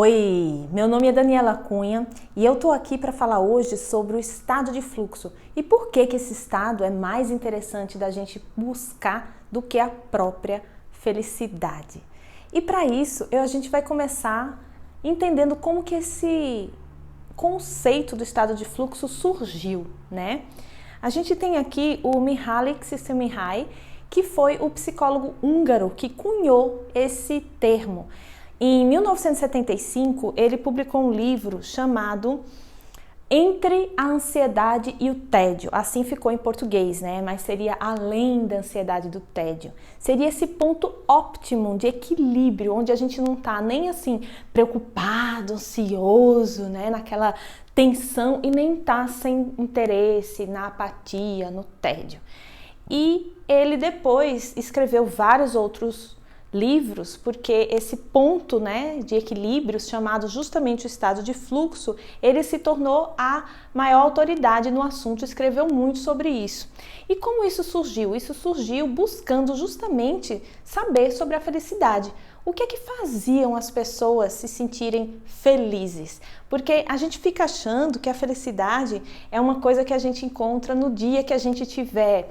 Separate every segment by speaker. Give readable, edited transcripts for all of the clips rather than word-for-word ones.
Speaker 1: Oi, meu nome é Daniela Cunha e eu tô aqui para falar hoje sobre o estado de fluxo e por que esse estado é mais interessante da gente buscar do que a própria felicidade. E para isso, a gente vai começar entendendo como que esse conceito do estado de fluxo surgiu, né? A gente tem aqui o Mihaly Csikszentmihalyi, que foi o psicólogo húngaro que cunhou esse termo. Em 1975, ele publicou um livro chamado Entre a Ansiedade e o Tédio. Assim ficou em português, né? Mas seria além da ansiedade e do tédio. Seria esse ponto óptimo de equilíbrio, onde a gente não tá nem assim preocupado, ansioso, né? Naquela tensão e nem tá sem interesse, na apatia, no tédio. E ele depois escreveu vários outros livros, porque esse ponto, né, de equilíbrio, chamado justamente o estado de fluxo, ele se tornou a maior autoridade no assunto, escreveu muito sobre isso. E como isso surgiu? Isso surgiu buscando justamente saber sobre a felicidade. O que é que faziam as pessoas se sentirem felizes? Porque a gente fica achando que a felicidade é uma coisa que a gente encontra no dia que a gente tiver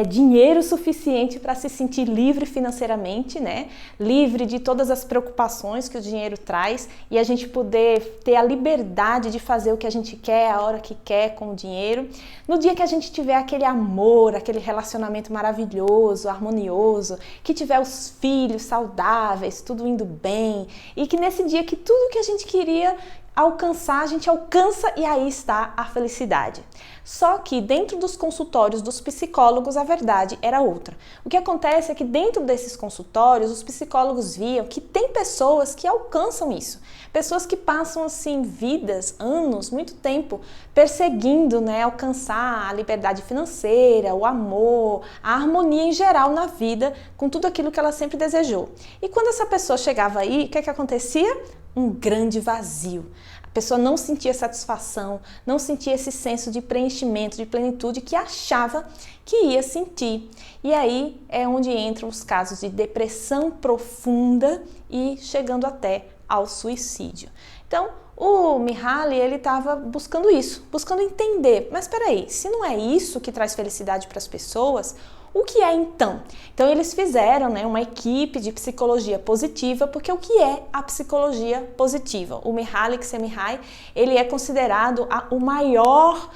Speaker 1: dinheiro suficiente para se sentir livre financeiramente, né? Livre de todas as preocupações que o dinheiro traz e a gente poder ter a liberdade de fazer o que a gente quer, a hora que quer com o dinheiro. No dia que a gente tiver aquele amor, aquele relacionamento maravilhoso, harmonioso, que tiver os filhos saudáveis, tudo indo bem e que nesse dia que tudo que a gente queria alcançar, a gente alcança e aí está a felicidade. Só que dentro dos consultórios dos psicólogos a verdade era outra. O que acontece é que dentro desses consultórios os psicólogos viam que tem pessoas que alcançam isso. Pessoas que passam assim vidas, anos, muito tempo perseguindo, né, alcançar a liberdade financeira, o amor, a harmonia em geral na vida, com tudo aquilo que ela sempre desejou. E quando essa pessoa chegava aí, o que acontecia? Um grande vazio. A pessoa não sentia satisfação, não sentia esse senso de preenchimento, de plenitude que achava que ia sentir. E aí é onde entram os casos de depressão profunda e chegando até ao suicídio. Então, o Mihaly, ele estava buscando isso, buscando entender. Mas espera aí, se não é isso que traz felicidade para as pessoas, o que é então? Então eles fizeram, né, uma equipe de psicologia positiva, porque o que é a psicologia positiva? O Mihaly Csikszentmihalyi, ele é considerado o maior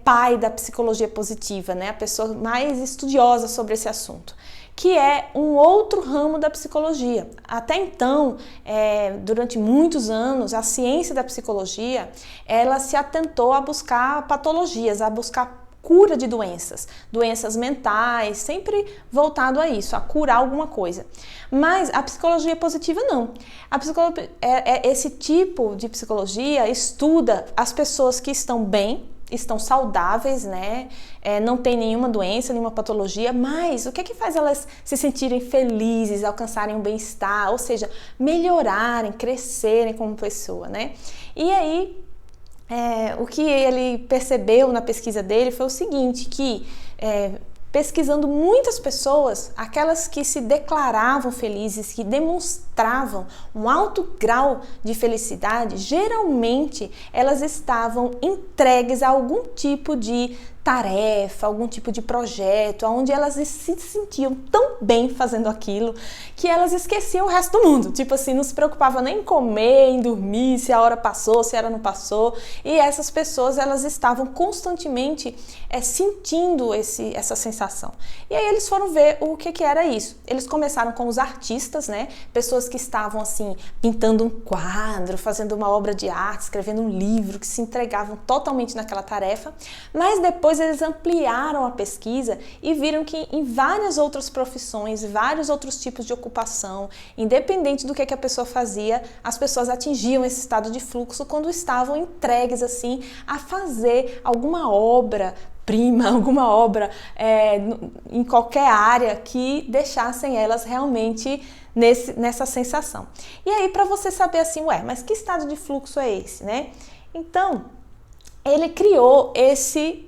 Speaker 1: pai da psicologia positiva, né, a pessoa mais estudiosa sobre esse assunto, que é um outro ramo da psicologia. Até então, durante muitos anos, a ciência da psicologia, ela se atentou a buscar patologias, a buscar cura de doenças mentais, sempre voltado a isso, a curar alguma coisa. Mas a psicologia positiva não. Esse tipo de psicologia estuda as pessoas que estão bem, estão saudáveis, né? Não tem nenhuma doença, nenhuma patologia, mas o que é que faz elas se sentirem felizes, alcançarem um bem-estar, ou seja, melhorarem, crescerem como pessoa, né? E aí, o que ele percebeu na pesquisa dele foi o seguinte, que pesquisando muitas pessoas, aquelas que se declaravam felizes, que demonstravam um alto grau de felicidade, geralmente elas estavam entregues a algum tipo de tarefa, algum tipo de projeto, onde elas se sentiam tão bem fazendo aquilo que elas esqueciam o resto do mundo. Tipo assim, não se preocupavam nem em comer, em dormir, se a hora passou, se a hora não passou. E essas pessoas, elas estavam constantemente sentindo essa sensação. E aí eles foram ver o que era isso. Eles começaram com os artistas, né? Pessoas que estavam assim, pintando um quadro, fazendo uma obra de arte, escrevendo um livro, que se entregavam totalmente naquela tarefa. Mas depois eles ampliaram a pesquisa e viram que em várias outras profissões, vários outros tipos de ocupação, independente do que a pessoa fazia, as pessoas atingiam esse estado de fluxo quando estavam entregues assim a fazer alguma obra-prima, alguma obra em qualquer área que deixassem elas realmente nessa sensação. E aí, para você saber assim, mas que estado de fluxo é esse, né? Então, ele criou esse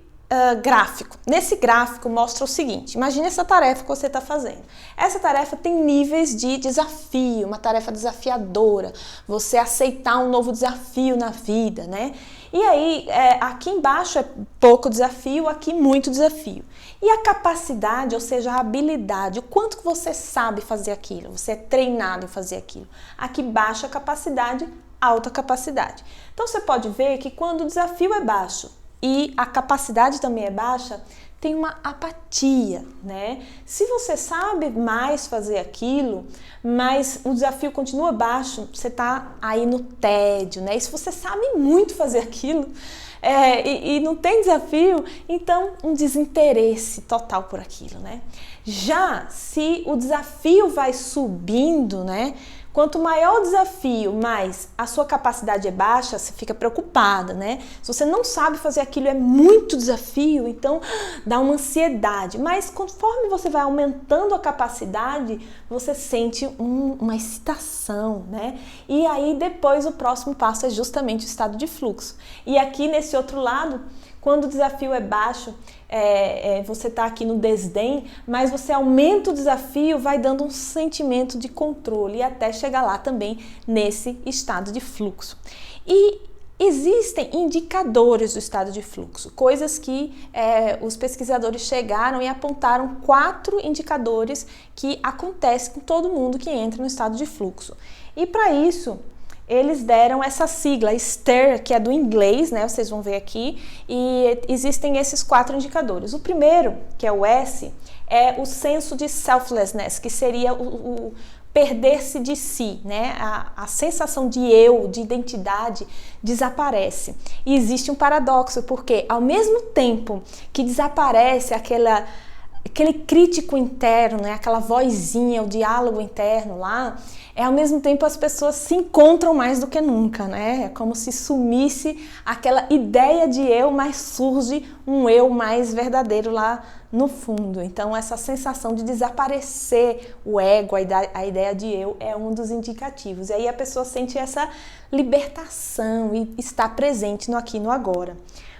Speaker 1: gráfico. Nesse gráfico mostra o seguinte: imagine essa tarefa que você está fazendo. Essa tarefa tem níveis de desafio, uma tarefa desafiadora, você aceitar um novo desafio na vida, né? E aí, aqui embaixo é pouco desafio, aqui muito desafio. E a capacidade, ou seja, a habilidade, o quanto que você sabe fazer aquilo, você é treinado em fazer aquilo. Aqui baixa a capacidade, alta capacidade. Então você pode ver que quando o desafio é baixo e a capacidade também é baixa, tem uma apatia, né? Se você sabe mais fazer aquilo, mas o desafio continua baixo, você tá aí no tédio, né? E se você sabe muito fazer aquilo e não tem desafio, então um desinteresse total por aquilo, né? Já se o desafio vai subindo, né? Quanto maior o desafio, mais a sua capacidade é baixa, você fica preocupada, né? Se você não sabe fazer aquilo, é muito desafio, então dá uma ansiedade. Mas conforme você vai aumentando a capacidade, você sente uma excitação, né? E aí depois o próximo passo é justamente o estado de fluxo. E aqui nesse outro lado, quando o desafio é baixo, você está aqui no desdém, mas você aumenta o desafio, vai dando um sentimento de controle e até chegar lá também nesse estado de fluxo. E existem indicadores do estado de fluxo, coisas que os pesquisadores chegaram e apontaram 4 indicadores que acontecem com todo mundo que entra no estado de fluxo. E para isso, eles deram essa sigla, STIR, que é do inglês, né? Vocês vão ver aqui, e existem esses 4 indicadores. O primeiro, que é o S, é o senso de selflessness, que seria o perder-se de si, né? A sensação de eu, de identidade, desaparece. E existe um paradoxo, porque ao mesmo tempo que desaparece aquele crítico interno, né? Aquela vozinha, o diálogo interno lá, ao mesmo tempo as pessoas se encontram mais do que nunca, né? É como se sumisse aquela ideia de eu, mas surge um eu mais verdadeiro lá no fundo. Então essa sensação de desaparecer o ego, a ideia de eu, é um dos indicativos. E aí a pessoa sente essa libertação e está presente no aqui e no agora.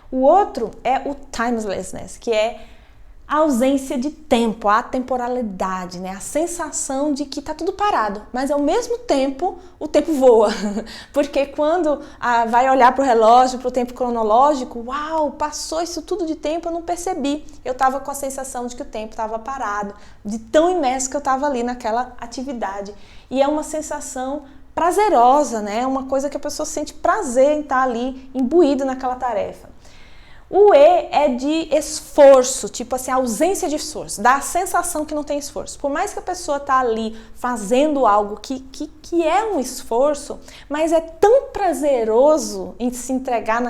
Speaker 1: O outro é o timelessness, que é a ausência de tempo, a atemporalidade, né? A sensação de que tá tudo parado, mas ao mesmo tempo o tempo voa, porque quando vai olhar para o relógio, para o tempo cronológico, uau, passou isso tudo de tempo, eu não percebi, eu tava com a sensação de que o tempo estava parado, de tão imerso que eu tava ali naquela atividade, e é uma sensação prazerosa, né? Uma coisa que a pessoa sente prazer em estar ali imbuído naquela tarefa. O E é de esforço, tipo assim, ausência de esforço, dá a sensação que não tem esforço. Por mais que a pessoa tá ali fazendo algo que é um esforço, mas é tão prazeroso em se entregar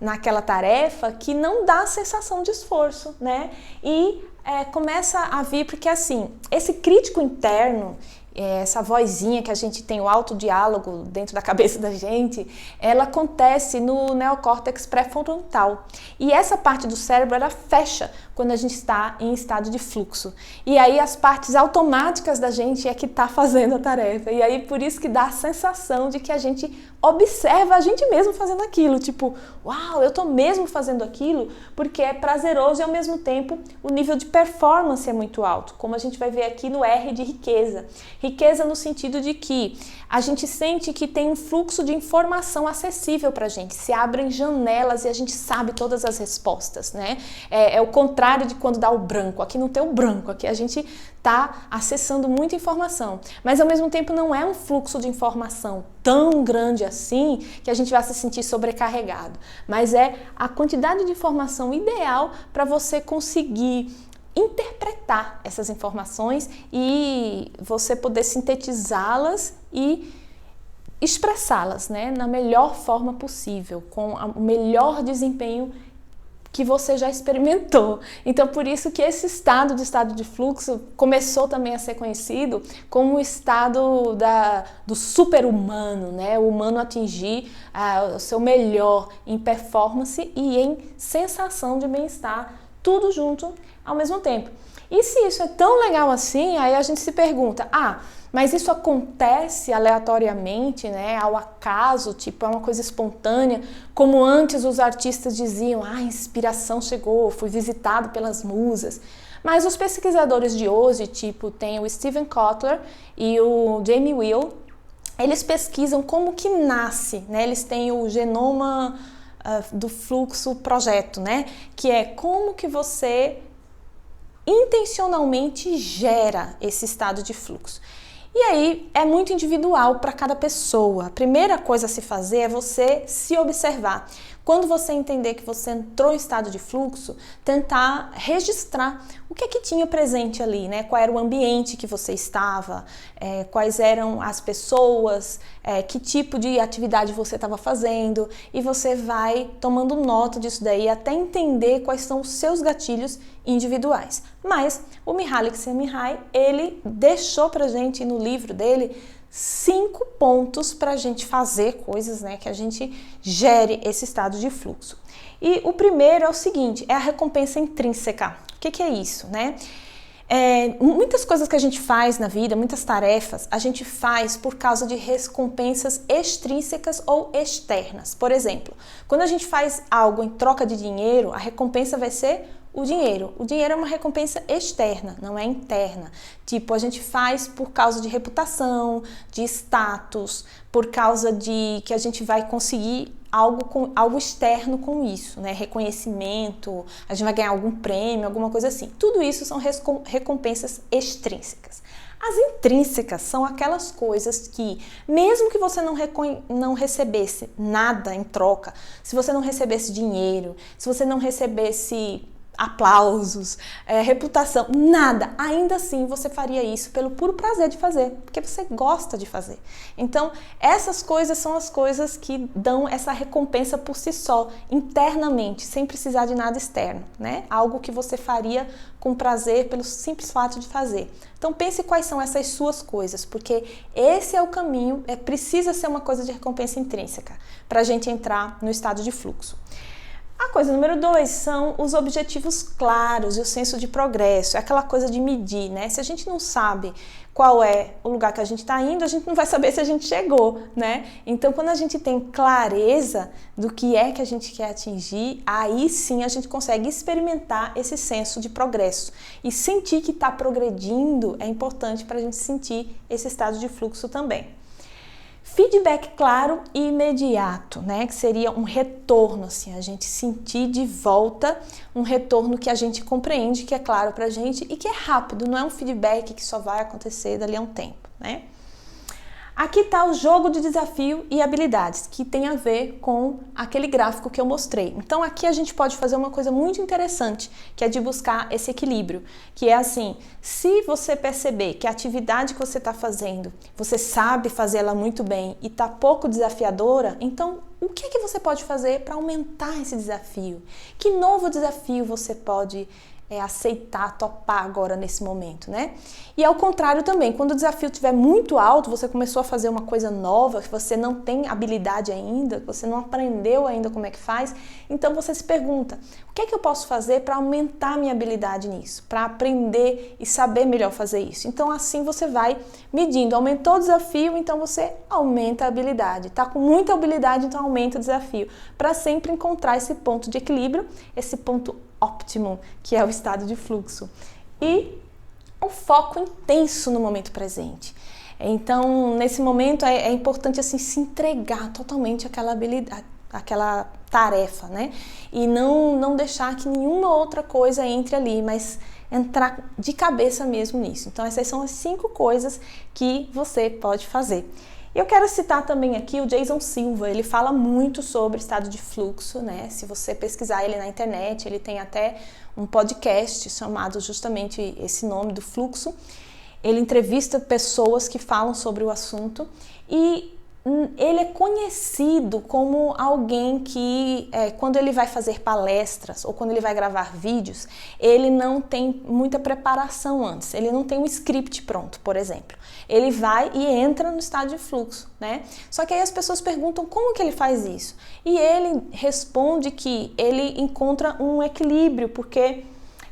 Speaker 1: naquela tarefa que não dá a sensação de esforço, né? E começa a vir, porque assim, esse crítico interno, essa vozinha que a gente tem, o autodiálogo dentro da cabeça da gente, ela acontece no neocórtex pré-frontal. E essa parte do cérebro, ela fecha quando a gente está em estado de fluxo. E aí as partes automáticas da gente é que está fazendo a tarefa. E aí por isso que dá a sensação de que a gente observa a gente mesmo fazendo aquilo. Tipo, uau, eu estou mesmo fazendo aquilo, porque é prazeroso e ao mesmo tempo o nível de performance é muito alto. Como a gente vai ver aqui no R de riqueza. Riqueza no sentido de que a gente sente que tem um fluxo de informação acessível para a gente. Se abrem janelas e a gente sabe todas as respostas, né? É o contrário de quando dá o branco. Aqui não tem o branco, aqui a gente está acessando muita informação. Mas ao mesmo tempo não é um fluxo de informação tão grande assim que a gente vai se sentir sobrecarregado. Mas é a quantidade de informação ideal para você conseguir interpretar essas informações e você poder sintetizá-las e expressá-las, né, na melhor forma possível, com o melhor desempenho que você já experimentou. Então, por isso que esse estado de fluxo começou também a ser conhecido como o estado do super-humano, né? O humano atingir o seu melhor em performance e em sensação de bem-estar tudo junto ao mesmo tempo. E se isso é tão legal assim, aí a gente se pergunta, mas isso acontece aleatoriamente, né, ao acaso, tipo, é uma coisa espontânea, como antes os artistas diziam, a inspiração chegou, fui visitado pelas musas. Mas os pesquisadores de hoje, tipo, tem o Steven Kotler e o Jamie Wheal, eles pesquisam como que nasce, né, eles têm o genoma do fluxo projeto, né, que é como que você intencionalmente gera esse estado de fluxo. E aí é muito individual para cada pessoa. A primeira coisa a se fazer é você se observar. Quando você entender que você entrou em estado de fluxo, tentar registrar o que é que tinha presente ali, né? Qual era o ambiente que você estava, quais eram as pessoas, que tipo de atividade você estava fazendo, e você vai tomando nota disso daí até entender quais são os seus gatilhos individuais. Mas o Mihaly Csikszentmihalyi, ele deixou pra gente no livro dele 5 pontos para a gente fazer coisas, né, que a gente gere esse estado de fluxo. E o primeiro é o seguinte, é a recompensa intrínseca. O que é isso, né? Muitas coisas que a gente faz na vida, muitas tarefas, a gente faz por causa de recompensas extrínsecas ou externas. Por exemplo, quando a gente faz algo em troca de dinheiro, a recompensa vai ser o dinheiro. O dinheiro é uma recompensa externa, não é interna. Tipo, a gente faz por causa de reputação, de status, por causa de que a gente vai conseguir algo externo com isso, né? Reconhecimento, a gente vai ganhar algum prêmio, alguma coisa assim. Tudo isso são recompensas extrínsecas. As intrínsecas são aquelas coisas que, mesmo que você não recebesse nada em troca, se você não recebesse dinheiro, se você não recebesse aplausos, reputação, nada, ainda assim você faria isso pelo puro prazer de fazer, porque você gosta de fazer. Então, essas coisas são as coisas que dão essa recompensa por si só, internamente, sem precisar de nada externo, né? Algo que você faria com prazer pelo simples fato de fazer. Então, pense quais são essas suas coisas, porque esse é o caminho, precisa ser uma coisa de recompensa intrínseca, para a gente entrar no estado de fluxo. A coisa número 2 são os objetivos claros e o senso de progresso, é aquela coisa de medir, né? Se a gente não sabe qual é o lugar que a gente está indo, a gente não vai saber se a gente chegou, né? Então, quando a gente tem clareza do que é que a gente quer atingir, aí sim a gente consegue experimentar esse senso de progresso. E sentir que está progredindo é importante para a gente sentir esse estado de fluxo também. Feedback claro e imediato, né? Que seria um retorno, assim, a gente sentir de volta um retorno que a gente compreende, que é claro pra gente e que é rápido, não é um feedback que só vai acontecer dali a um tempo, né? Aqui está o jogo de desafio e habilidades, que tem a ver com aquele gráfico que eu mostrei. Então aqui a gente pode fazer uma coisa muito interessante, que é de buscar esse equilíbrio, que é assim, se você perceber que a atividade que você está fazendo, você sabe fazê-la muito bem e está pouco desafiadora, então o que é que você pode fazer para aumentar esse desafio? Que novo desafio você pode aceitar, topar agora nesse momento, né? E ao contrário também, quando o desafio estiver muito alto, você começou a fazer uma coisa nova, que você não tem habilidade ainda, que você não aprendeu ainda como é que faz, então você se pergunta, o que é que eu posso fazer para aumentar minha habilidade nisso? Para aprender e saber melhor fazer isso? Então assim você vai medindo, aumentou o desafio, então você aumenta a habilidade, tá com muita habilidade, então aumenta o desafio, para sempre encontrar esse ponto de equilíbrio, esse ponto óptimo, que é o estado de fluxo. E um foco intenso no momento presente. Então, nesse momento é importante assim se entregar totalmente àquela habilidade, àquela tarefa, né? E não deixar que nenhuma outra coisa entre ali, mas entrar de cabeça mesmo nisso. Então, essas são as 5 coisas que você pode fazer. Eu quero citar também aqui o Jason Silva, ele fala muito sobre estado de fluxo, né? Se você pesquisar ele na internet, ele tem até um podcast chamado justamente esse nome do fluxo. Ele entrevista pessoas que falam sobre o assunto e ele é conhecido como alguém que, quando ele vai fazer palestras ou quando ele vai gravar vídeos, ele não tem muita preparação antes, ele não tem um script pronto, por exemplo. Ele vai e entra no estado de fluxo, né? Só que aí as pessoas perguntam como que ele faz isso? E ele responde que ele encontra um equilíbrio, porque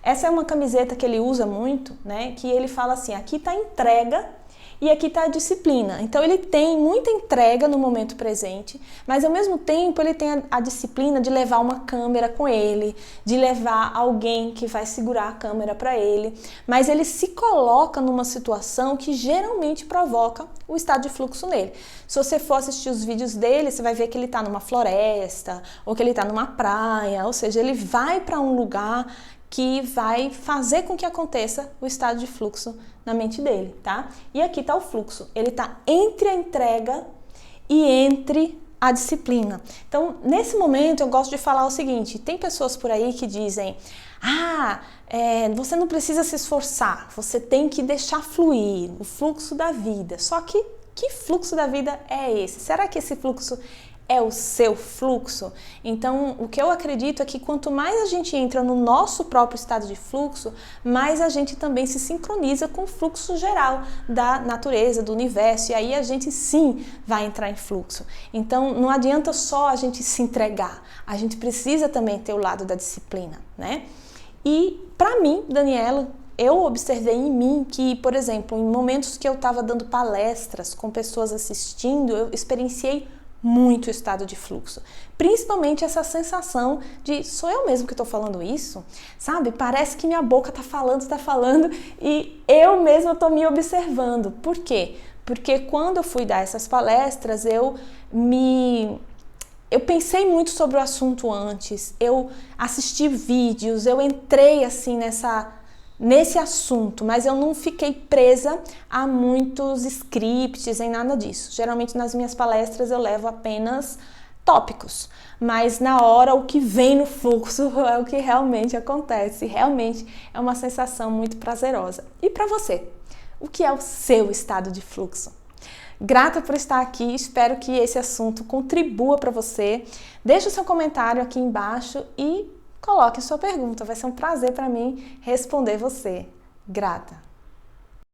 Speaker 1: Essa é uma camiseta que ele usa muito, né? Que ele fala assim, aqui está a entrega e aqui está a disciplina. Então ele tem muita entrega no momento presente, mas ao mesmo tempo ele tem a disciplina de levar uma câmera com ele, de levar alguém que vai segurar a câmera para ele, mas ele se coloca numa situação que geralmente provoca o estado de fluxo nele. Se você for assistir os vídeos dele, você vai ver que ele está numa floresta, ou que ele está numa praia, ou seja, ele vai para um lugar que vai fazer com que aconteça o estado de fluxo na mente dele, tá? E aqui tá o fluxo, ele tá entre a entrega e entre a disciplina. Então, nesse momento, eu gosto de falar o seguinte, tem pessoas por aí que dizem, você não precisa se esforçar, você tem que deixar fluir o fluxo da vida. Só que fluxo da vida é esse? Será que esse fluxo é o seu fluxo? Então, o que eu acredito é que quanto mais a gente entra no nosso próprio estado de fluxo, mais a gente também se sincroniza com o fluxo geral da natureza, do universo, e aí a gente sim vai entrar em fluxo. Então, não adianta só a gente se entregar, a gente precisa também ter o lado da disciplina, né? E para mim, Daniela, eu observei em mim que, por exemplo, em momentos que eu estava dando palestras com pessoas assistindo, eu experienciei muito estado de fluxo, principalmente essa sensação de sou eu mesmo que estou falando isso, sabe? Parece que minha boca está falando e eu mesma estou me observando. Por quê? Porque quando eu fui dar essas palestras, eu pensei muito sobre o assunto antes, eu assisti vídeos, eu entrei assim nesse assunto, mas eu não fiquei presa a muitos scripts nem nada disso. Geralmente nas minhas palestras eu levo apenas tópicos, mas na hora o que vem no fluxo é o que realmente acontece. Realmente é uma sensação muito prazerosa. E para você, o que é o seu estado de fluxo? Grata por estar aqui, espero que esse assunto contribua para você. Deixe o seu comentário aqui embaixo e coloque sua pergunta, vai ser um prazer para mim responder você. Grata!